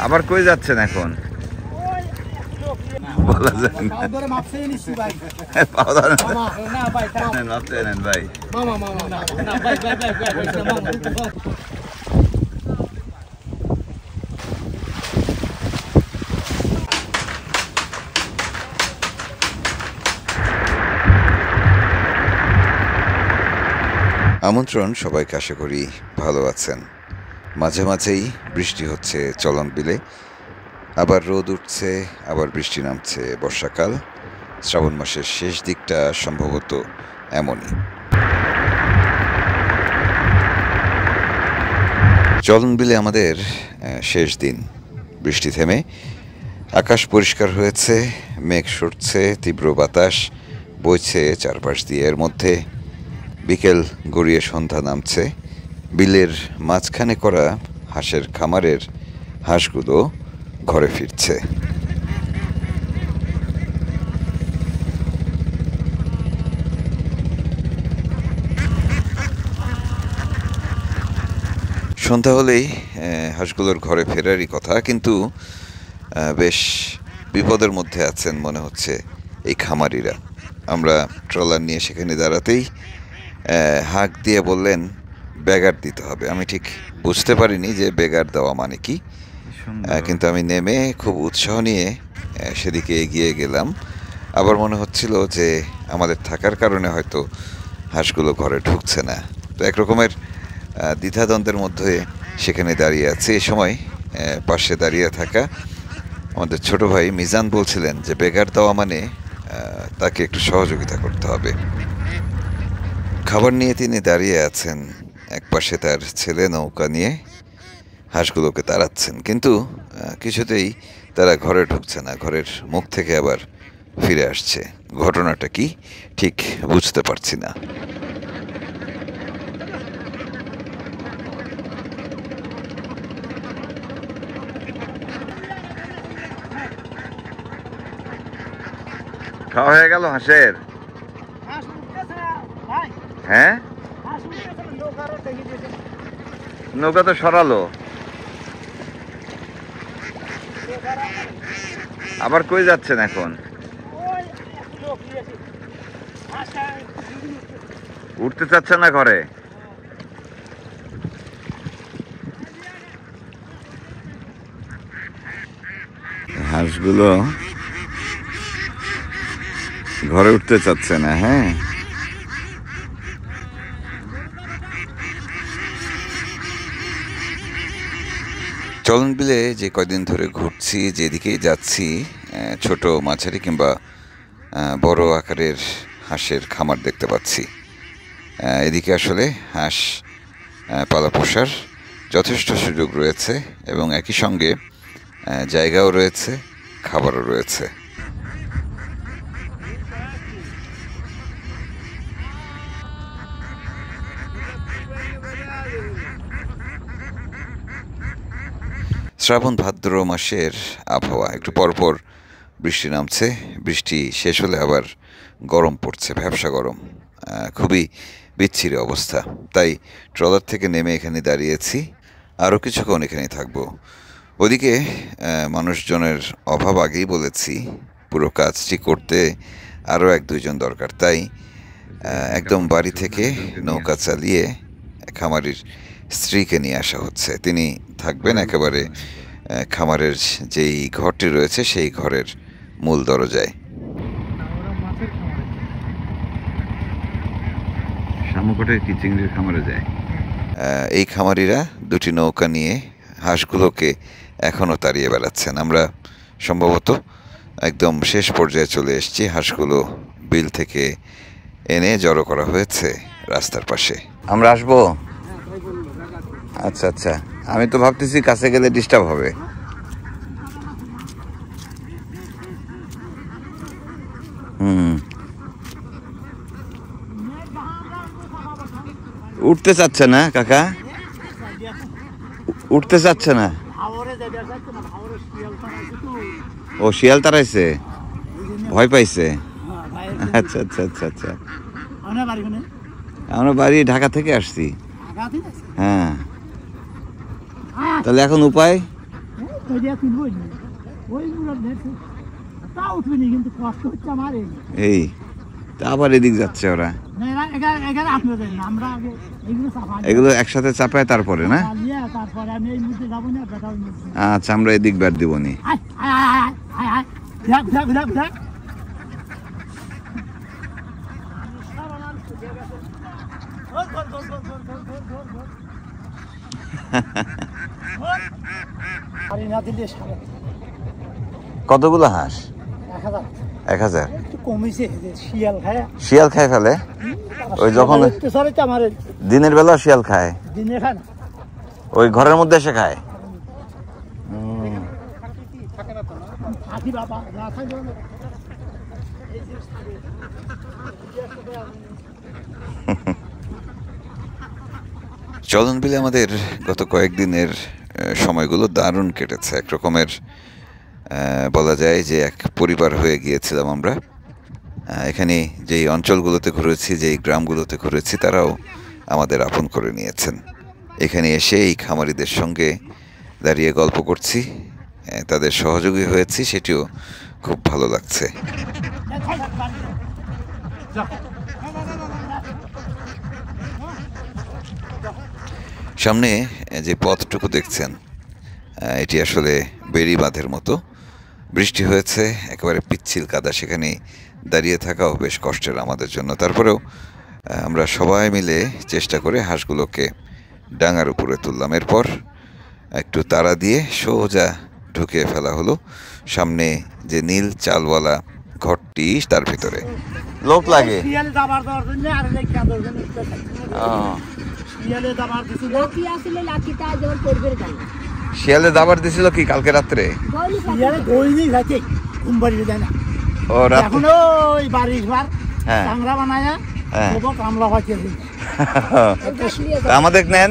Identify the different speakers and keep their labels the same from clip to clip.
Speaker 1: আবার কই যাচ্ছেন এখন? বলা যায় না। ভাই আমন্ত্রণ সবাইকে, আশা করি ভালো আছেন। মাঝে মাঝেই বৃষ্টি হচ্ছে চলন বিলে, আবার রোদ উঠছে, আবার বৃষ্টি নামছে। বর্ষাকাল, শ্রাবণ মাসের শেষ দিকটা সম্ভবত এমনই। চলন বিলে আমাদের শেষ দিন। বৃষ্টি থেমে আকাশ পরিষ্কার হয়েছে, মেঘ সরছে, তীব্র বাতাস বইছে চারপাশ দিয়ে। এর মধ্যে বিকেল গড়িয়ে সন্ধ্যা নামছে। বিলের মাঝখানে করা হাঁসের খামারের হাঁসগুলো ঘরে ফিরছে। সন্ধ্যা হলেই হাঁসগুলোর ঘরে ফেরারই কথা, কিন্তু বেশ বিপদের মধ্যে আছেন মনে হচ্ছে এই খামারিরা। আমরা ট্রলার নিয়ে সেখানে দাঁড়াতেই হাঁক দিয়ে বললেন ব্যাগার দিতে হবে। আমি ঠিক বুঝতে পারিনি যে ব্যাগার দেওয়া মানে কি, কিন্তু আমি নেমে খুব উৎসাহ নিয়ে সেদিকে এগিয়ে গেলাম। আবার মনে হচ্ছিল যে আমাদের থাকার কারণে হয়তো হাঁসগুলো ঘরে ঢুকছে না। তো একরকমের দ্বিধাদ্বন্দ্বের মধ্যে সেখানে দাঁড়িয়ে আছে। এই সময় পাশে দাঁড়িয়ে থাকা আমাদের ছোট ভাই মিজান বলছিলেন যে ব্যাগার দেওয়া মানে তাকে একটু সহযোগিতা করতে হবে। খাবার নিয়ে তিনি দাঁড়িয়ে আছেন, একপাশে তার ছেলে নৌকা নিয়ে হাঁসগুলোকে তাড়াচ্ছেন, কিন্তু কিছুতেই তারা ঘরে ঢুকছে না। ঘরের মুখ থেকে আবার ফিরে আসছে। ঘটনাটা কি ঠিক বুঝতে পারছি না। খাওয়া হয়ে গেল হাঁসের? হ্যাঁ, নৌকা তো সরালো। আবার কই যাচ্ছেন এখন? উঠতে চাচ্ছে না ঘরে? হাঁসগুলো ঘরে উঠতে চাচ্ছে না। হ্যাঁ, চলন বিলে যে কয়দিন ধরে ঘুরছি, যেদিকেই যাচ্ছি, ছোট মাঝারি কিংবা বড় আকারের হাঁসের খামার দেখতে পাচ্ছি। এদিকে আসলে হাঁস পালা পোষার যথেষ্ট সুযোগ রয়েছে এবং একই সঙ্গে জায়গাও রয়েছে, খাবারও রয়েছে। শ্রাবণ ভাদ্র মাসের আবহাওয়া, একটু পরপর বৃষ্টি নামছে, বৃষ্টি শেষ হলে আবার গরম পড়ছে, ভ্যাপসা গরম। খুবই বিচ্ছিরি অবস্থা। তাই ট্রলার থেকে নেমে এখানে দাঁড়িয়েছি, আরও কিছুক্ষণ এখানেই থাকবো। ওদিকে মানুষজনের অভাব, আগেই বলেছি, পুরো কাজটি করতে আরও 1-2 জন দরকার। তাই একদম বাড়ি থেকে নৌকা চালিয়ে খামারির স্ত্রীকে নিয়ে আসা হচ্ছে। তিনি থাকবেন একেবারে খামারের যেই ঘরটি রয়েছে সেই ঘরের মূল দরজায়। শামুকটের কি চিংড়ির খামারে যায়। এই খামারিরা 2টি নৌকা নিয়ে হাঁসগুলোকে এখনও তাড়িয়ে বেড়াচ্ছেন। আমরা সম্ভবত একদম শেষ পর্যায়ে চলে এসেছি। হাঁসগুলো বিল থেকে এনে জড়ো করা হয়েছে রাস্তার পাশে। আমরা আসবো? আচ্ছা আচ্ছা, আমি তো ভাবতেছি কাছে গেলে ডিস্টার্ব হবে। উঠতে চাচ্ছে না কাকা, উঠতে চাচ্ছে না। ও শিয়াল তাড়াইছে, ভয় পাইছে। আচ্ছা আচ্ছা আচ্ছা আচ্ছা, আমরা বাড়ি ঢাকা থেকে আসছি। হ্যাঁ, তাহলে এখন উপায় এই তা আবার এদিক যাচ্ছে ওরা, এগুলো একসাথে চাপায় তারপরে না? আচ্ছা, আমরা এদিক ব্যাট দিব নি। কতগুলো হাঁস? 1000। শিয়াল খায় ফেলে? ওই যখন দিনের বেলা শিয়াল খায়, ওই ঘরের মধ্যে এসে খায়। চলন বিলে আমাদের গত কয়েকদিনের সময়গুলো দারুণ কেটেছে। এক রকমের বলা যায় যে এক পরিবার হয়ে গিয়েছিলাম আমরা। এখানে যেই অঞ্চলগুলোতে ঘুরেছি, যেই গ্রামগুলোতে ঘুরেছি, তারাও আমাদের আপন করে নিয়েছেন। এখানে এসে এই খামারিদের সঙ্গে দাঁড়িয়ে গল্প করছি, তাদের সহযোগী হয়েছি, সেটিও খুব ভালো লাগছে। সামনে যে পথটুকু দেখছেন, এটি আসলে বেড়ি বাঁধের মতো। বৃষ্টি হয়েছে, একেবারে পিচ্ছিল কাদা, সেখানে দাঁড়িয়ে থাকাও বেশ কষ্টের আমাদের জন্য। তারপরেও আমরা সবাই মিলে চেষ্টা করে হাঁসগুলোকে ডাঙার উপরে তুললাম। এরপর একটু তাড়া দিয়ে সোজা ঢুকিয়ে ফেলা হলো সামনে যে নীল চালওয়ালা ঘরটি, তার ভিতরে। লোক লাগে শিয়ালে দাবার দিছিল কি কালকে রাত্রে? আমাদের নেন,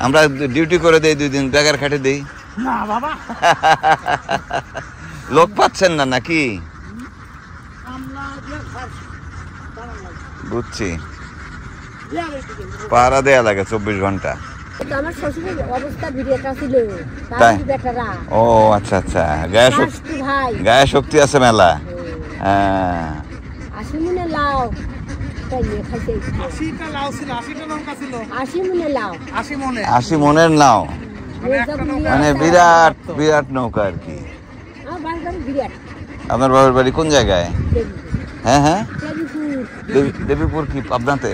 Speaker 1: আমরা ডিউটি করে দেই 2 দিন, বেগার খাটে দেই না বাবা। লোক পাচ্ছেন না নাকি? বুঝছি, পাহারা দেয়া লাগে 24 ঘন্টা। আমার শ্বশুরের অবস্থা ভিডিওটা ছিল তাই। ও আচ্ছা আচ্ছা, গায়ে শক্তি আছে মেলা। হ্যাঁ, 80 মনে লাউ, 80 মনের লাউ, মানে বিরাট বিরাট নৌকা আর কি। আপনার বাবার বাড়ি কোন জায়গায়? হ্যাঁ হ্যাঁ, দেবীপুর কি পাবনাতে?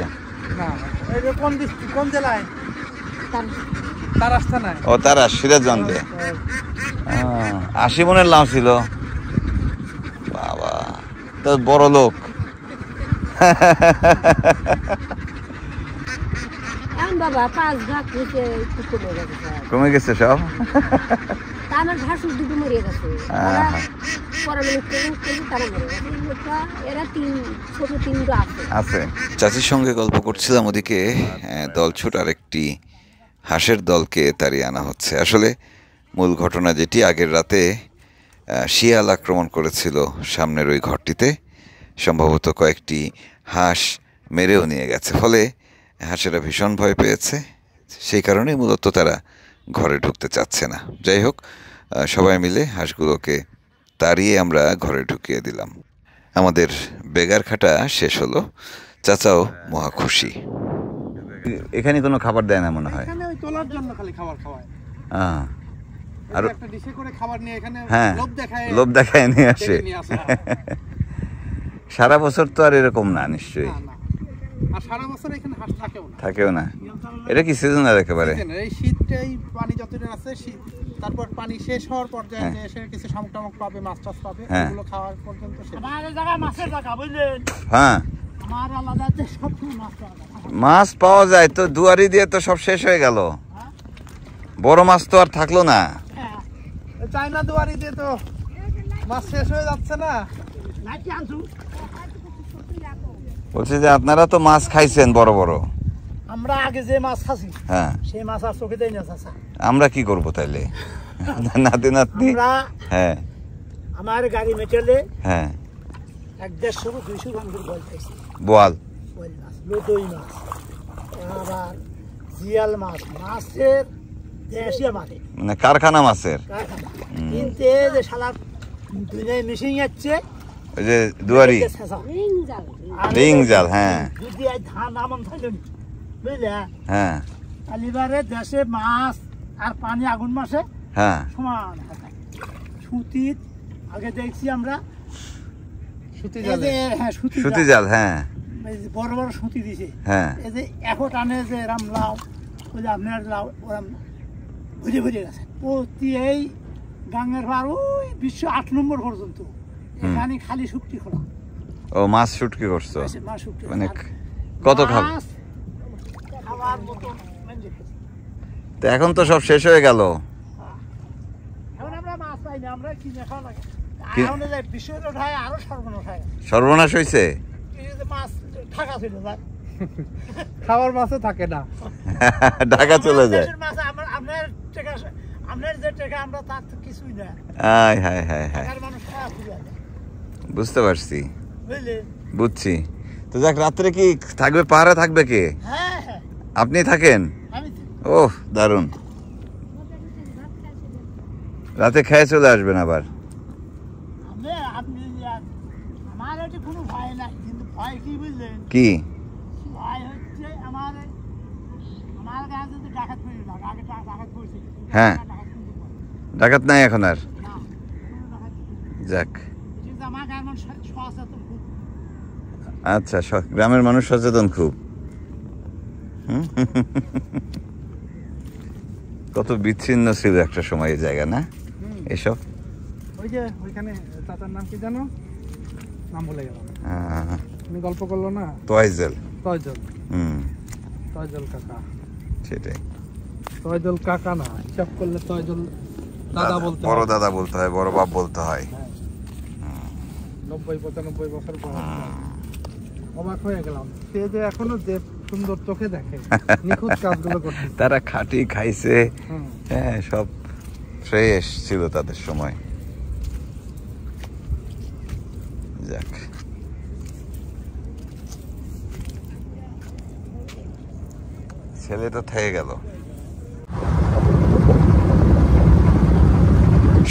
Speaker 1: কোন জেলায়? ও তারা সিরাজগঞ্জে। 80 মনের লাউ ছিল, বাবা তো বড় লোক। কমে গেছে সব। চাচির সঙ্গে গল্প করছিলাম, ওদিকে দলছুট আরেকটি হাঁসের দলকে তাড়িয়ে আনা হচ্ছে। আসলে মূল ঘটনা যেটি, আগের রাতে শিয়াল আক্রমণ করেছিল সামনের ওই ঘরটিতে, সম্ভবত কয়েকটি হাঁস মেরেও নিয়ে গেছে। ফলে হাঁসেরা ভীষণ ভয় পেয়েছে, সেই কারণেই মূলত তারা ঘরে ঢুকতে চাচ্ছে না। যাই হোক, সবাই মিলে হাঁসগুলোকে তাড়িয়ে আমরা ঘরে ঢুকিয়ে দিলাম। আমাদের বেগার খাটা শেষ হলো, চাচাও মহা খুশি। এখানে কোনো খাবার দেয় না মনে হয়, তোলার জন্য খালি খাবার খাওয়ায়। আর একটা ডিশে করে খাবার নিয়ে এখানে লোভ দেখায় নিয়ে আসে। সারা বছর তো আর এরকম না নিশ্চয়ই, আর সারা বছর এখানে হাঁস থাকেও না। এটা কি সিজনাল একেবারে? এই শীতটাই পানি যতদিন আছে, তারপর পানি শেষ হওয়ার পর্যায়ে এসে কিছু শামুক পাবে, মাছ টাছ পাবে, এগুলো খাওয়ার পর্যন্ত শেষ। আমাদের জায়গা মাছের জায়গা, বুঝলেন? হ্যাঁ, আমার আলাদাতে সব মাছ পাওয়া যায়, তো দুয়ারি দিয়ে তো সব শেষ হয়ে গেল। বড় মাছ তো আর থাকলো না। চায়না দুয়ারি দিয়ে তো মাছ শেষ হয়ে যাচ্ছে না। বলছি যে আপনারা তো মাছ খাইছেন বড় বড়, আমরা আগে যে মাছ খাইছি, হ্যাঁ, সেই মাছ আর চোখে দেই না চাচা। আমরা কি করব তাইলে? নাতি নাতনি, হ্যাঁ, আমার গাড়ি মেটালে, হ্যাঁ, 150-200 গ্রাম করে বল খাইছি। বল
Speaker 2: লুতই মাছ, আবার জিয়াল মাছ, মাছের দেশীয় মাছ,
Speaker 1: মানে কারখানা মাছের
Speaker 2: কারখানা। কিন্তু এই যে শালা দুনিয়ায় মিশিং যাচ্ছে,
Speaker 1: ওই যে দুয়ারি রিং জাল। হ্যাঁ
Speaker 2: যদি এই ধান আমন থাকলেন বুঝলে,
Speaker 1: হ্যাঁ
Speaker 2: কালিবারে দেশে মাছ আর পানি আগুন মাসে
Speaker 1: হ্যাঁ
Speaker 2: সমান থাকে। সুতির আগে দেখছি আমরা
Speaker 3: সুতি
Speaker 2: এই
Speaker 3: জালে
Speaker 2: যে, হ্যাঁ সুতি
Speaker 1: সুতি
Speaker 2: জাল,
Speaker 1: জাল। হ্যাঁ
Speaker 2: এই যে বড় বড় সুতি দিছে,
Speaker 1: হ্যাঁ
Speaker 2: এই যে এখন টানে যে রাম লাউ, ওই যে আপনার লাউ ওরাম ঘুরে ঘুরে গেছে প্রতি এই গাঙ্গের পার ওই ২০৮ নম্বর পর্যন্ত এখানে খালি শুক্তি খোলা।
Speaker 1: ও মাছ শুটকি করছো,
Speaker 2: মাছ শুক্তি
Speaker 1: মানে কত খাব।
Speaker 2: খাওয়ার মতো মানে
Speaker 1: তো এখন তো সব শেষ হয়ে গেল।
Speaker 2: এখন আমরা মাছ পাই না, আমরা কিনে খাওয়া লাগে।
Speaker 1: কি-
Speaker 2: এখন যে বিষয় ওঠায় আরো সর্বনাশ হয়,
Speaker 1: সর্বনাশ হয়েছে।
Speaker 2: এই যে মাছ ঢাকা ছিল যায়,
Speaker 3: খাওয়ার মাছও থাকে না।
Speaker 1: ঢাকা চলে যায়।
Speaker 2: দেশের মাছ আপনার টাকা, আপনার যে টাকা আমরা তার তো কিছুই না।
Speaker 1: আয় হায় হায় হায়,
Speaker 2: ঢাকার মানুষ খাওয়া খুবই আছে,
Speaker 1: বুঝতে পারছি,
Speaker 2: বুঝলে।
Speaker 1: বুঝছি। তো যাক, রাত্রে কি থাকবে, পাহারা থাকবে কে?
Speaker 2: হ্যাঁ হ্যাঁ,
Speaker 1: আপনি থাকেন?
Speaker 2: আমি
Speaker 1: ওহ দারুণ। রাতে খেয়ে চলে আসবেন আবার?
Speaker 2: আপনি আপনি আমার এটা কোনো ভয় নাই, কিন্তু ভয় কি বুঝলেন,
Speaker 1: কি?
Speaker 2: ভয় হচ্ছে আমার আমার গায়ে যদি ডাকাত পড়ে না, আগে ডাকাত পড়ছে,
Speaker 1: হ্যাঁ।
Speaker 2: ডাকাত কিন্তু পড়ে
Speaker 1: ডাকাত নাই এখন আর?
Speaker 2: না, কোনো ডাকাত পড়ে না।
Speaker 1: যাক,
Speaker 2: কিন্তু আমার গায়ের মানুষ সচেতন খুব।
Speaker 1: আচ্ছা, গ্রামের মানুষ সচেতন খুব। হুম? কত বিচ্ছিন্ন ছিল একটা সময় এই জায়গা, না এসব?
Speaker 3: ওই যে ওইখানে চাচার নাম কি জানো, নাম ভুলে গেলাম, তুমি গল্প করলো না,
Speaker 1: তোয়াইজেল।
Speaker 3: তয়জল,
Speaker 1: হুম,
Speaker 3: তয়জল কাকা।
Speaker 1: সেটাই।
Speaker 3: তয়জল কাকা না, হিসাব করলে তয়জল দাদা বলতে
Speaker 1: বড়
Speaker 3: হয়।
Speaker 1: দাদা বলতে হয়, বড় বাপ বলতে হয়।
Speaker 3: ৯০-৯৫ বছর বয়স। অবাক হয়ে গেলাম, সে যে এখনো যে সুন্দর চোখে দেখে, নিখুঁত কাজগুলো করছে।
Speaker 1: তারা খাটি খাইছে,
Speaker 3: হুম।
Speaker 1: হ্যাঁ, সব ফ্রেশ ছিল তাদের সময়। যাক, ছেলে তো থেকে গেল।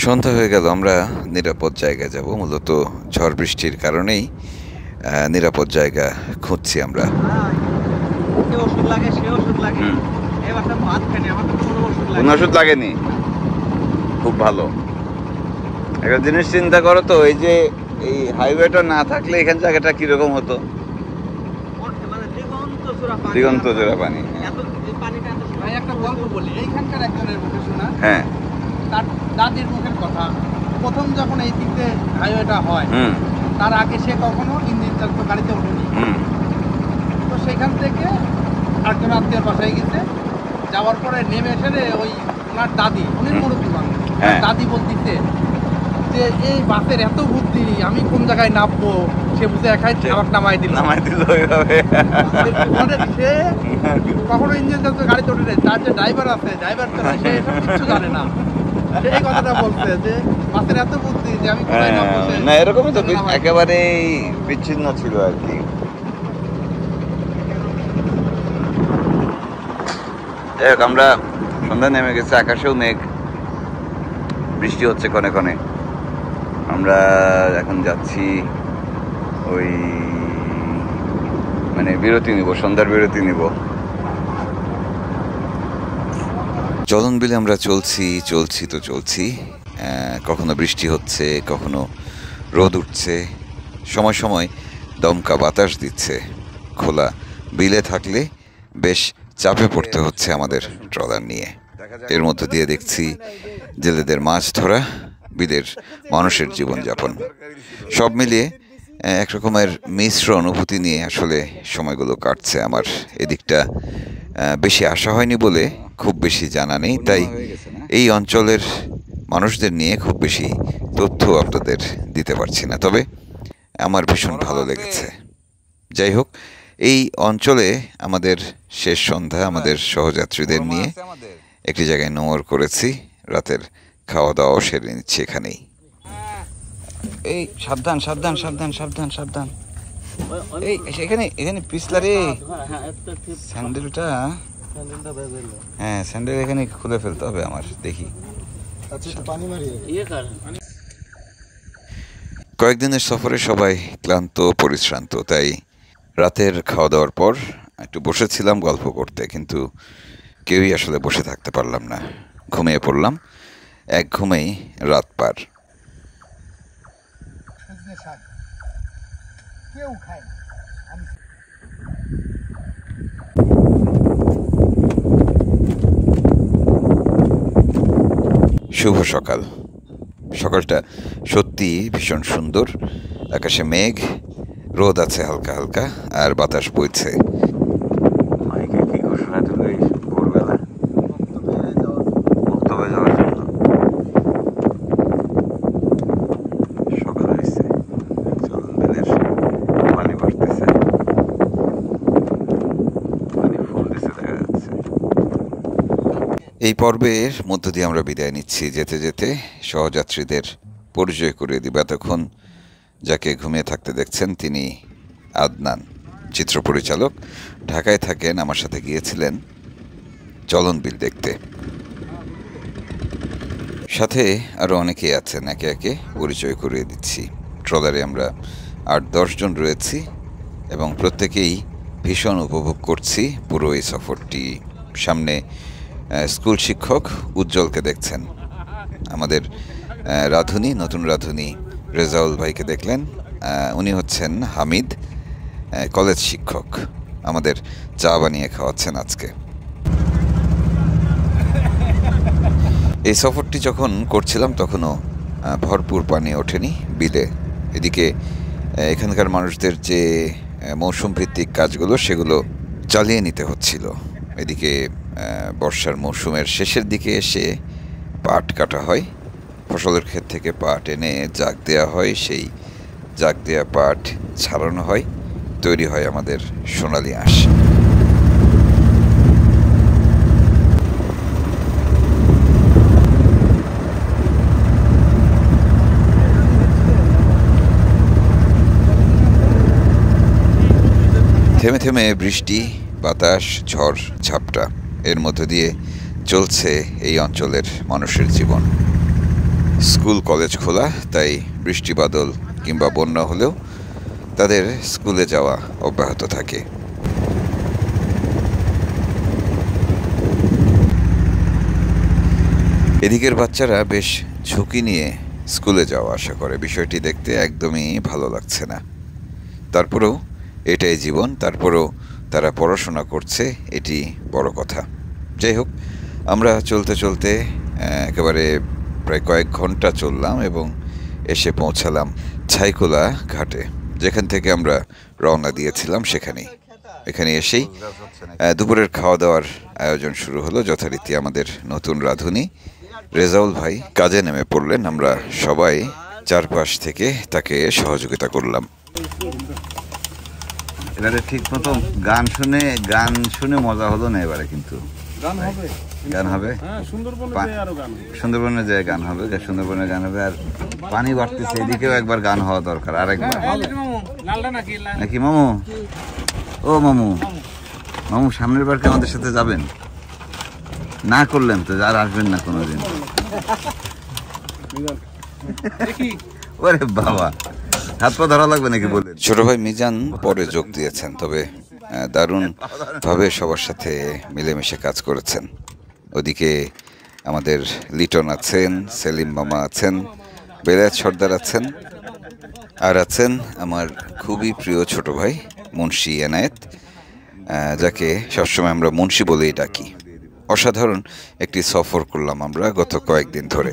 Speaker 1: সন্ধ্যা হয়ে গেল, আমরা নিরাপদ জায়গায় যাব। মূলত ঝড় বৃষ্টির কারণেই নিরাপদ জায়গা খুঁজছি আমরা। কোনো ওষুধ লাগেনি, খুব ভালো। একটা জিনিস চিন্তা করো তো, এই যে এই হাইওয়েটা না থাকলে এখান জায়গাটা কিরকম হতো? দিগন্ত জোড়া পানি।
Speaker 3: ভাই একটা গল্প বলি, এইখানকার একজনের মুখে শোনা।
Speaker 1: হ্যাঁ,
Speaker 3: তার দাদির মুখের কথা। প্রথম যখন এই দিক দিয়ে হাইওয়েটা হয়,
Speaker 1: হুম
Speaker 3: তার আগে সে কখনো ইঞ্জিন চালিত গাড়িতে ওঠেনি।
Speaker 1: হুম
Speaker 3: তো সেখান থেকে আরেকজন আত্মীয়ের বাসায় গেছে, যাওয়ার পরে নেমে এসে ওই ওনার দাদি, উনি মুরব্বী মানুষ,
Speaker 1: হ্যাঁ।
Speaker 3: দাদি বলতেছে যে এই বাসের এত বুদ্ধি, আমি কোন জায়গায় নামবো, সে বুঝে একাই আমাকে নামাই দিল।
Speaker 1: নামাই দিল ওইভাবে।
Speaker 3: মানে সে কখনো ইঞ্জিন চালিত গাড়িতে ওঠে নাই, তার যে ড্রাইভার আছে, ড্রাইভার চালায়, সে এসব কিচ্ছু জানে না। সে এই কথাটা বলছে যে বাসের এত বুদ্ধি যে আমি কোথায় নামবো।
Speaker 1: না, এরকমই তো একেবারেই বিচ্ছিন্ন ছিল আর কি। যাই হোক, আমরা সন্ধ্যা নেমে গেছে, আকাশেও মেঘ, বৃষ্টি হচ্ছে কনে কনে। আমরা এখন যাচ্ছি ওই, মানে বিরতি নিব, সন্ধ্যার বিরতি নিব। চলন বিলে আমরা চলছি। কখনো বৃষ্টি হচ্ছে, কখনো রোদ উঠছে, সময় সময় দমকা বাতাস দিচ্ছে। খোলা বিলে থাকলে বেশ চাপে পড়তে হচ্ছে আমাদের ট্রলার নিয়ে। এর মধ্য দিয়ে দেখছি জেলেদের মাছ ধরা, বিলের মানুষের জীবনযাপন, সব মিলিয়ে একরকমের মিশ্র অনুভূতি নিয়ে আসলে সময়গুলো কাটছে আমার। এদিকটা বেশি আসা হয়নি বলে খুব বেশি জানা নেই, তাই এই অঞ্চলের মানুষদের নিয়ে খুব বেশি তথ্য আপনাদের দিতে পারছি না, তবে আমার ভীষণ ভালো লেগেছে। যাই হোক, এই অঞ্চলে আমাদের শেষ সন্ধ্যা আমাদের সহযাত্রীদের নিয়ে একটি জায়গায় নোঙর করেছি, রাতের খাওয়া দাওয়াও সেরে নিচ্ছি এখানেই। এই সাবধান সাবধান সাবধান সাবধান সাবধান, এই এখানে এখানে পিছলা রে স্যান্ডেলটা, হ্যাঁ স্যান্ডেল এখানে খুলে ফেলতে হবে আমার, দেখি। কয়েকদিনের সফরে সবাই ক্লান্ত পরিশ্রান্ত, তাই রাতের খাওয়া দাওয়ার পর একটু বসেছিলাম গল্প করতে, কিন্তু কেউই আসলে বসে থাকতে পারলাম না, ঘুমিয়ে পড়লাম। এক ঘুমেই রাত পার।
Speaker 2: কেউ খায় না।
Speaker 1: শুভ সকাল। সকালটা সত্যি ভীষণ সুন্দর। আকাশে মেঘ, রোদ আছে হালকা হালকা, আর বাতাস বইছে। মাইকে কি ঘোষণা দিল এই ভোরবেলা? বক্তব্যে যাওয়ার জন্য সকাল হয়েছে, চলন বিলের পানি বাড়তেছে, পানি ফুল দিছে দেখা যাচ্ছে। এই পর্বের মধ্য দিয়ে আমরা বিদায় নিচ্ছি। যেতে যেতে সহযাত্রীদের পরিচয় করিয়ে দিব। এতক্ষণ যাকে ঘুমিয়ে থাকতে দেখছেন তিনি আদনান, চিত্র পরিচালক, ঢাকায় থাকেন। আমার সাথে গিয়েছিলেন চলন বিল দেখতে। সাথে আরও অনেকেই আছেন, একে একে পরিচয় করিয়ে দিচ্ছি। ট্রলারে আমরা 8-10 জন রয়েছি এবং প্রত্যেকেই ভীষণ উপভোগ করছি পুরো এই সফরটি। সামনে স্কুল শিক্ষক উজ্জ্বলকে দেখছেন, আমাদের রাঁধুনি, নতুন রাঁধুনি রেজাউল ভাইকে দেখলেন, উনি হচ্ছেন হামিদ, কলেজ শিক্ষক, আমাদের চা বানিয়ে খাওয়াচ্ছেন আজকে। এই সফরটি যখন করছিলাম তখনও ভরপুর পানি ওঠেনি বিলে। এদিকে এখানকার মানুষদের যে মৌসুম ভিত্তিক কাজগুলো সেগুলো চালিয়ে নিতে হচ্ছিল। এদিকে বর্ষার মৌসুমের শেষের দিকে এসে পাট কাটা হয়, ফসলের ক্ষেত থেকে পাট এনে জাগ দেওয়া হয়, সেই জাগ দেওয়া পাট ছাড়ানো হয়, তৈরি হয় আমাদের সোনালি আঁশ। থেমে থেমে বৃষ্টি, বাতাস, ঝড় ঝাপটা, এর মধ্য দিয়ে চলছে এই অঞ্চলের মানুষের জীবন। স্কুল কলেজ খোলা, তাই বৃষ্টি বাদল কিংবা বন্যা হলেও তাদের স্কুলে যাওয়া অব্যাহত থাকে। এদিকের বাচ্চারা বেশ ঝুঁকি নিয়ে স্কুলে যাওয়া আসা করে, বিষয়টি দেখতে একদমই ভালো লাগছে না। তারপরেও এটাই জীবন, তারপরেও তারা পড়াশোনা করছে, এটি বড় কথা। যাই হোক, আমরা চলতে চলতে একেবারে প্রায় কয়েক ঘন্টা চললাম এবং এসে পৌঁছালাম ছাইকোলা ঘাটে, যেখান থেকে আমরা রওনা দিয়েছিলাম সেখানেই। এখানে এসেই দুপুরের খাওয়া দাওয়ার আয়োজন শুরু হলো। যথারীতি আমাদের নতুন রাঁধুনি রেজাউল ভাই কাজে নেমে পড়লেন। আমরা সবাই চারপাশ থেকে তাকে সহযোগিতা করলাম। এবারে ঠিক মতো গান শুনে মজা হলো না এবারে, কিন্তু গান হবে সুন্দরবনে যে গান হবে, সুন্দরবনের গান হবে। আর পানি বাড়তেছে, এদিকেও একবার গান হওয়া দরকার, আরেকবার নাকি মামু? ও মামু, মামু সামনের বার কি আমাদের সাথে যাবেন? না করলেন তো আর আসবেন না কোনোদিন। ওরে বাবা, হাত পা ধরা লাগবে নাকি বলে। ছোট ভাই মিজান পরে যোগ দিয়েছেন, তবে দারুণ ভাবে সবার সাথে মিলেমিশে কাজ করেছেন। ওদিকে আমাদের লিটন আছেন, সেলিম মামা আছেন, বেলায়েত সর্দার আছেন, আর আছেন আমার খুবই প্রিয় ছোট ভাই মুন্সি এনায়েত, যাকে সবসময় আমরা মুন্সি বলেই ডাকি। অসাধারণ একটি সফর করলাম আমরা গত কয়েকদিন ধরে।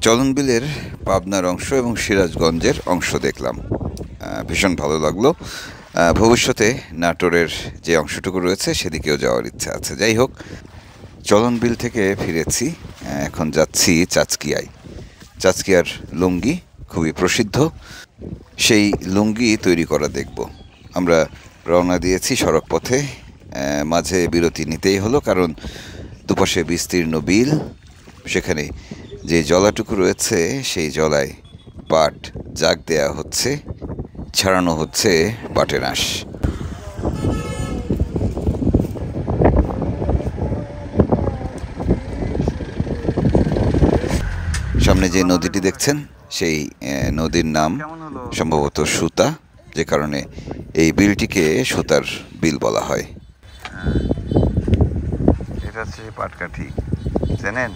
Speaker 1: চলন বিলের পাবনার অংশ এবং সিরাজগঞ্জের অংশ দেখলাম, ভীষণ ভালো লাগলো। ভবিষ্যতে নাটোরের যে অংশটুকু রয়েছে সেদিকেও যাওয়ার ইচ্ছা আছে। যাই হোক, চলন বিল থেকে ফিরেছি, এখন যাচ্ছি চাচকিয়ায়। চাচকিয়ার লুঙ্গি খুবই প্রসিদ্ধ, সেই লুঙ্গি তৈরি করা দেখব। আমরা রওনা দিয়েছি সড়ক পথে, মাঝে বিরতি নিতেই হলো, কারণ দুপাশে বিস্তীর্ণ বিল, সেখানে যে জলাটুকু রয়েছে সেই জলায় পাট জাগ দেয়া হচ্ছে, ছাড়ানো হচ্ছে পাটের আঁশ। সামনে যে নদীটি দেখছেন সেই নদীর নাম সম্ভবত সুতা, যে কারণে এই বিলটিকে সুতার বিল বলা হয়। এটা হচ্ছে পাটকাঠি, চেনেন?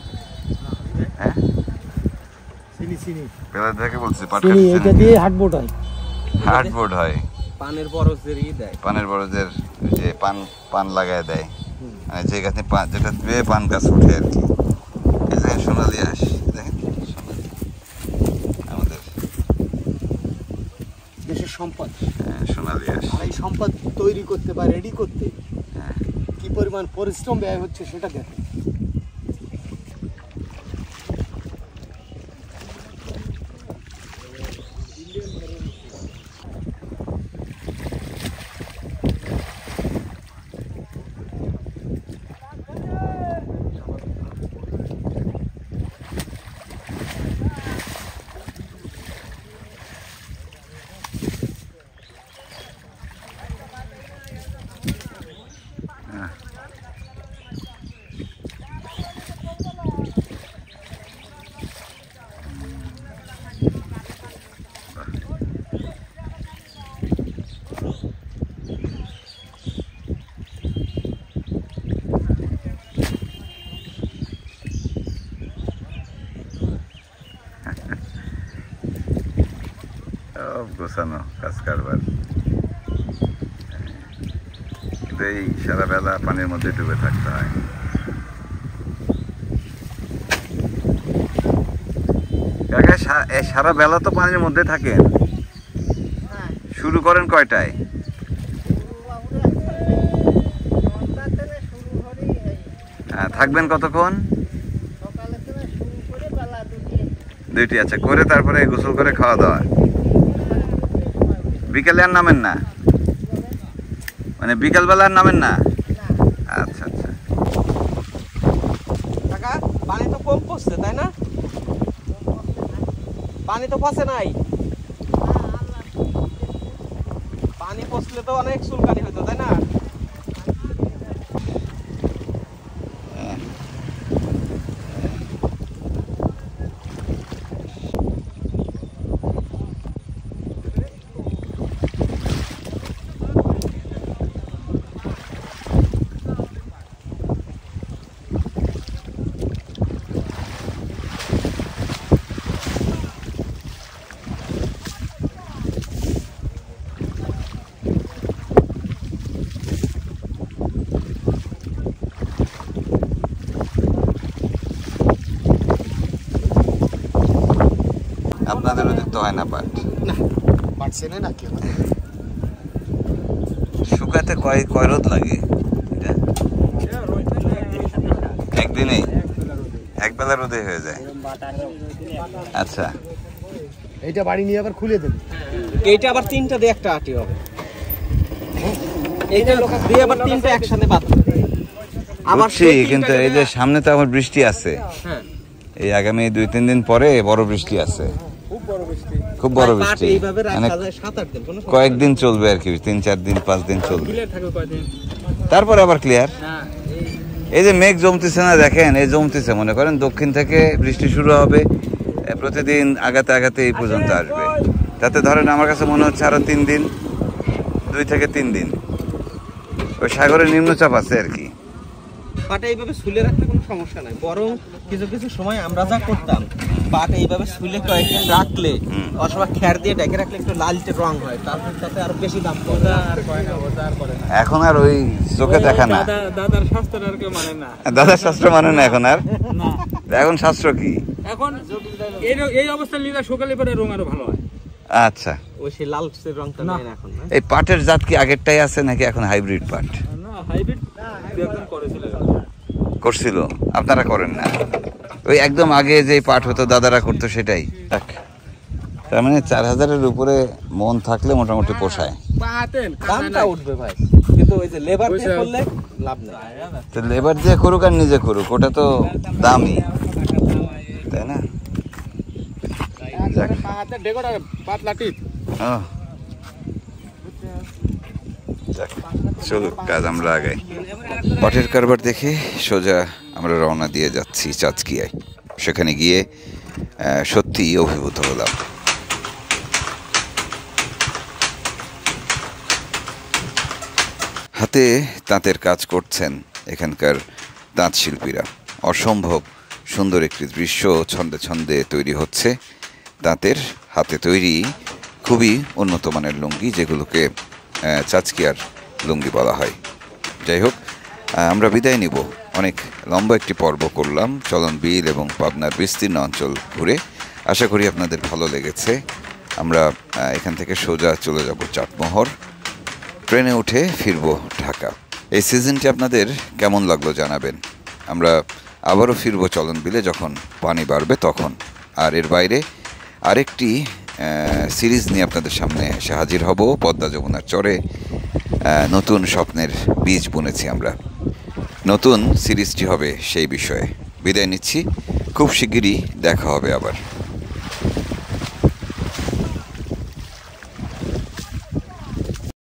Speaker 1: হ্যাঁ, বেলাদাকে বলছি পাটকাঠি।
Speaker 2: এটা দিয়ে হাটবোর্ড হয়,
Speaker 1: হার্ডবোর্ড হয়।
Speaker 3: পানের বরজের দেয়,
Speaker 1: পানের বরজের যে পান লাগায় দেয়, মানে যে গাছে যেটা পান গাছ ওঠে আর কি। এই যে সোনালি আঁশ, দেখেন আমাদের
Speaker 3: দেশের সম্পদ।
Speaker 1: সোনালি আঁশ।
Speaker 3: আর এই সম্পদ তৈরি করতে বা রেডি করতে কি পরিমাণ পরিশ্রম ব্যয় হচ্ছে সেটা দেখেন।
Speaker 1: গোছানো কাজ কারবার, কিন্তু এই সারা বেলা পানির মধ্যে ডুবে থাকতে হয়। সারা বেলা তো পানির মধ্যে থাকেন, শুরু করেন কয়টায়? থাকবেন কতক্ষণ? দুইটি। আচ্ছা, করে তারপরে গোসল করে খাওয়া দাওয়া। বিকেলে আর নামেন না, মানে বিকালবেলা আর নামেন না? আচ্ছা আচ্ছা।
Speaker 3: কাকা, পানি তো কম পড়ছে তাই না? পানি তো পচে নাই। পানি পচলে তো অনেক চুলকানি হতো তাই না?
Speaker 1: আপনাদের ওদিক তো হয় না পাট?
Speaker 3: না, পাট চেনে না কেউ।
Speaker 1: শুকাতে কয় রোদ লাগে? একদিনেই, একবেলা রোদে হয়ে যায়। আচ্ছা,
Speaker 3: এইটা বাড়ি নিয়ে আবার খুলে দেবে। এইটা আবার 3টা দিয়ে একটা আটি হবে। এইটা দিয়ে আবার 3টা একসাথে বাঁধবে।
Speaker 1: আবার কিন্তু এই যে সামনে তো আমার বৃষ্টি আছে,
Speaker 3: হ্যাঁ,
Speaker 1: এই আগামী 2-3 দিন পরে বড় বৃষ্টি আছে, খুব বড় বৃষ্টি।
Speaker 3: এইভাবে
Speaker 1: মানে
Speaker 3: রাখা যায় 7-8 দিন, কোনো
Speaker 1: কয়েকদিন চলবে আর কি, 3-4 দিন 5 দিন চলবে, তারপরে আবার ক্লিয়ার। এই যে মেঘ জমতেছে না, দেখেন এই জমতেছে, মনে করেন দক্ষিণ থেকে বৃষ্টি শুরু হবে, প্রতিদিন আগাতে আগাতে এই পর্যন্ত আসবে। তাতে ধরেন আমার কাছে মনে হচ্ছে আরো 3 দিন, 2 থেকে 3 দিন ওই সাগরের নিম্নচাপ আছে আর কি।
Speaker 3: পাট এইভাবে শুলে রাখলে কোনো সমস্যা নাই, বরং কিছু কিছু সময় আমরা যা করতাম, পাট এইভাবে শুলে কয়েকদিন রাখলে অথবা খ্যার দিয়ে ডেকে রাখলে একটু লালটে রং হয়, তারপর তাতে আরো বেশি দাম পাওয়া যায়।
Speaker 1: এখন আর ওই চোখে দেখা না,
Speaker 4: দাদার শাস্ত্র আর কেউ মানে না,
Speaker 1: দাদার শাস্ত্র মানে না এখন আর। এখন শাস্ত্র কি?
Speaker 4: এখন এই অবস্থা নিলে সকালে পরে রং আরো ভালো হয়।
Speaker 1: আচ্ছা,
Speaker 3: ওই সেই লাল রংটা নেই না এখন।
Speaker 1: এই পাটের জাত কি আগেরটাই আছে নাকি এখন হাইব্রিড পাট?
Speaker 4: না, হাইব্রিড একদম করেছিল,
Speaker 1: করছিল, আপনারা করেন না? ওই একদম আগে যে পাট হতো দাদারা করতো সেটাই। তার মানে 4000-এর উপরে মন থাকলে মোটামুটি পোষায়।
Speaker 3: দামটা উঠবে ভাই, কিন্তু ওই যে লেবার দিয়ে করলে লাভ নেই।
Speaker 1: তো লেবার দিয়ে করুক আর নিজে করুক, ওটা তো দামই, তাই না? যাক। ও, যাক, চলুক কাজ, আমরা আগাই। পাটের কারবার দেখে সোজা আমরা রওনা দিয়ে যাচ্ছি চাঁচকিয়ায়। সেখানে গিয়ে সত্যিই অভিভূত হলাম। হাতে তাঁতের কাজ করছেন এখানকার তাঁত শিল্পীরা। অসম্ভব সুন্দর একটি দৃশ্য ছন্দে ছন্দে তৈরি হচ্ছে। তাঁতের হাতে তৈরি খুবই উন্নত মানের লুঙ্গি, যেগুলোকে চাঁচকিয়ার লুঙ্গি বলা হয়। যাই হোক, আমরা বিদায় নিব। অনেক লম্বা একটি পর্ব করলাম চলন বিল এবং পাবনার বিস্তীর্ণ অঞ্চল ঘুরে। আশা করি আপনাদের ভালো লেগেছে। আমরা এখান থেকে সোজা চলে যাব চাটমোহর, ট্রেনে উঠে ফিরব ঢাকা। এই সিজনটি আপনাদের কেমন লাগলো জানাবেন। আমরা আবারও ফিরব চলন বিলে যখন পানি বাড়বে তখন। আর এর বাইরে আরেকটি সিরিজ নিয়ে আপনাদের সামনে এসে হাজির হব। পদ্মা যমুনার চরে নতুন স্বপ্নের বীজ বুনেছি আমরা। নতুন সিরিজটি হবে সেই বিষয়ে। বিদায় নিচ্ছি, খুব শিগগিরই দেখা হবে আবার।